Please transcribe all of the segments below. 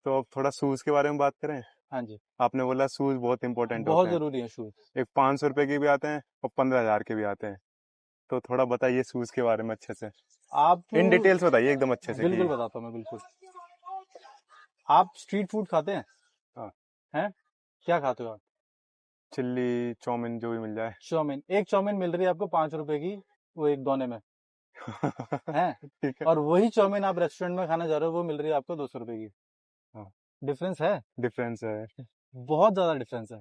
तो अब थोड़ा शूज के बारे में बात करें। हाँ जी, आपने बोला शूज बहुत इंपॉर्टेंट बहुत होते हैं। जरूरी है शूज। एक 500 रुपए के भी आते हैं और 15,000 के भी आते हैं। तो थोड़ा बताइए शूज के बारे में अच्छे से, आप इन डिटेल्स बताइए एकदम अच्छे से बिल्कुल कि। बताता हूँ मैं, बिल्कुल। आप स्ट्रीट फूड खाते हैं? हाँ, हैं? क्या खाते हो आप? चिल्ली चाउमीन जो भी मिल जाए। चाउमीन, एक चाउमीन मिल रही है आपको 5 रुपए की, वो एक दोने में है। ठीक है। और वही चाउमीन आप रेस्टोरेंट में खाने जा रहे हो, वो मिल रही है आपको 200 रुपए की। हाँ, डिफरेंस है, डिफरेंस है। बहुत ज्यादा डिफरेंस है।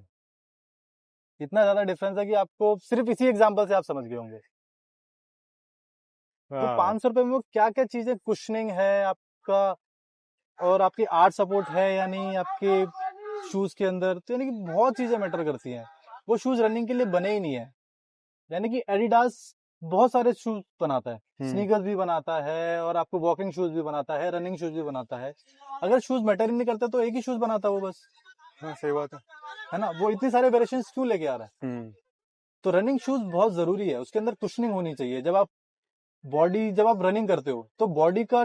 इतना ज्यादा डिफरेंस है कि आपको सिर्फ इसी एग्जांपल से आप समझ गए होंगे। तो हाँ। 500 रुपए में वो क्या क्या चीजें, कुशनिंग है आपका, और आपकी आर्ट सपोर्ट है या नहीं आपके शूज के अंदर, तो यानी कि बहुत चीजें मैटर करती हैं। वो शूज रनिंग के लिए बने ही नहीं है। यानी कि एडिडास बहुत सारे शूज बनाता है, हम्म। स्नीकर्स भी बनाता है, और आपको वॉकिंग शूज भी बनाता है, रनिंग शूज भी बनाता है। अगर शूज मैटर ही नहीं करता तो एक ही शूज बनाता वो बस, हाँ, सही बात है ना। वो इतनी सारे वेरिएशंस क्यों लेके आ रहा है? है। तो रनिंग शूज बहुत जरूरी है, उसके अंदर कुशनिंग होनी चाहिए। जब आप रनिंग करते हो तो बॉडी का,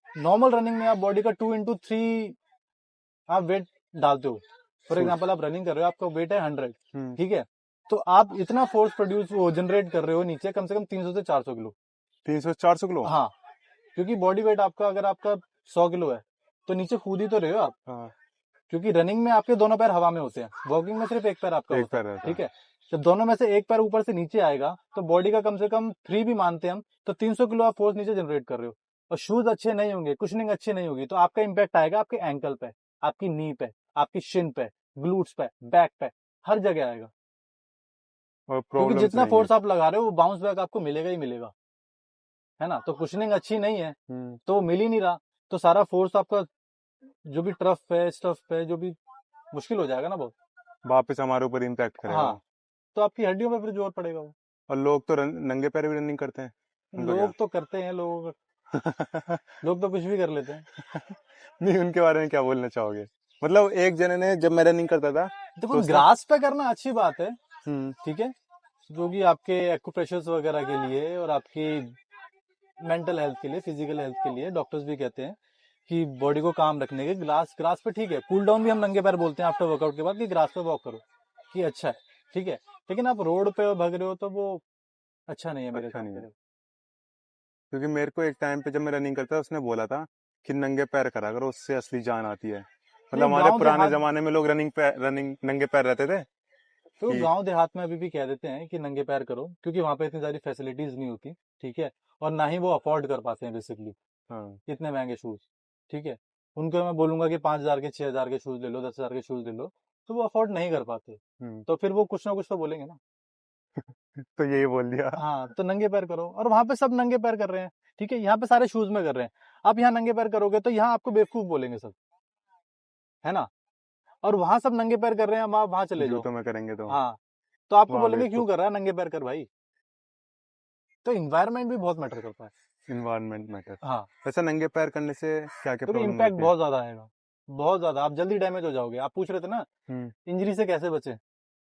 नॉर्मल रनिंग में आप बॉडी का 2 into 3 आप वेट डालते हो। For suit. एग्जाम्पल आप रनिंग कर रहे हो, आपका वेट है 100, हम्म। ठीक है। तो आप इतना फोर्स प्रोड्यूस वो जनरेट कर रहे हो नीचे, कम से कम 300 से 400 किलो। 300 400 किलो। हाँ, क्योंकि बॉडी वेट आपका, अगर आपका 100 किलो है, तो नीचे कूद ही तो रहे हो आप। हाँ, क्योंकि रनिंग में आपके दोनों पैर हवा में होते हैं, वॉकिंग में सिर्फ एक पैर आपका एक होता है, पैर रहता ठीक है। है। जब दोनों में से एक पैर ऊपर से नीचे आएगा, तो बॉडी का कम से कम 3 भी मानते हैं हम, तो 300 किलो आप फोर्स नीचे जनरेट कर रहे हो। और शूज अच्छे नहीं होंगे, कुशनिंग अच्छी नहीं होगी, तो आपका इंपैक्ट आएगा आपके एंकल पे, आपकी नी पे, आपकी शिन पे, ग्लूट्स पे, बैक पे, हर जगह आएगा। और क्योंकि प्रॉब्लम्स जितना रहेंगे। फोर्स आप लगा रहे हो वो बाउंस बैक आपको मिलेगा ही मिलेगा, है ना। तो कुशनिंग अच्छी नहीं है, हम्म। तो वो मिल ही नहीं रहा, तो सारा फोर्स आपका जो भी ट्रफ है, स्टफ है, जो भी, मुश्किल हो जाएगा ना बहुत। वापस हमारे ऊपर इम्पैक्ट करेगा हाँ, वो। तो आपकी हड्डियों पे फिर जोर पड़ेगा वो। और लोग तो नंगे पैर भी रनिंग करते हैं। उनका क्या? लोग तो करते हैं, लोग तो कुछ भी कर लेते हैं। नहीं, उनके बारे में क्या बोलना चाहोगे? मतलब एक जने ने, जब मैं रनिंग करता था देखो, तो उसका। ग्रास पे करना अच्छी बात है, हम्म। ठीक है, जो कि आपके एक्यूप्रेशर्स वगैरह के लिए और आपकी मेंटल हेल्थ के लिए, फिजिकल हेल्थ के लिए, डॉक्टर्स भी कहते हैं कि बॉडी को काम रखने के, ग्रास ग्रास पे ठीक है। कूल डाउन भी हम नंगे पैर बोलते हैं आफ्टर वर्कआउट के बाद, कि ग्रास पे वॉक करो, कि अच्छा है, ठीक है। लेकिन आप रोड पे भग रहे हो तो वो अच्छा नहीं है मेरे अच्छा हिसाब नहीं है। से। क्योंकि मेरे को एक टाइम पे जब मैं रनिंग करता था उसने बोला था कि नंगे पैर करा करो, उससे असली जान आती है। मतलब नहीं, हमारे गांव पुराने देहात, जमाने में लोग रनिंग नंगे पैर रहते थे तो कि। गांव देहात में अभी भी कह देते हैं कि नंगे पैर करो, क्योंकि वहां पे इतनी सारी फैसिलिटीज नहीं होती, ठीक है। और ना ही वो अफोर्ड कर पाते हैं बेसिकली हाँ। इतने महंगे शूज, ठीक है। उनको मैं बोलूंगा कि 5,000 के, 6,000 के शूज ले लो, 10,000 के शूज ले लो, तो वो अफोर्ड नहीं कर पाते। हम्म। तो फिर वो कुछ ना कुछ तो बोलेंगे ना। तो यही बोल दिया। हाँ, तो नंगे पैर करो, और वहां पे सब नंगे पैर कर रहे हैं, ठीक है। यहाँ पे सारे शूज में कर रहे हैं, आप यहाँ नंगे पैर करोगे तो यहाँ आपको बेवकूफ बोलेंगे सब, है ना। और वहां सब नंगे पैर कर रहे हैं, आप वहां चले जाओ, जूतों में करेंगे तो हाँ, तो आपको वहां बोलेंगे क्यों बेवकूफ। कर रहा है नंगे पैर कर भाई। तो इन्वायरमेंट भी बहुत मैटर करता है। Environment matter. हाँ, वैसे नंगे पैर करने से क्या क्या क्योंकि प्रॉब्लम इम्पैक्ट होती है? बहुत ज्यादा आएगा, बहुत ज्यादा। आप जल्दी डैमेज हो जाओगे। आप पूछ रहे थे ना हम्म। इंजरी से कैसे बचे,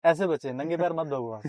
ऐसे बचे, नंगे पैर मत भगो आप।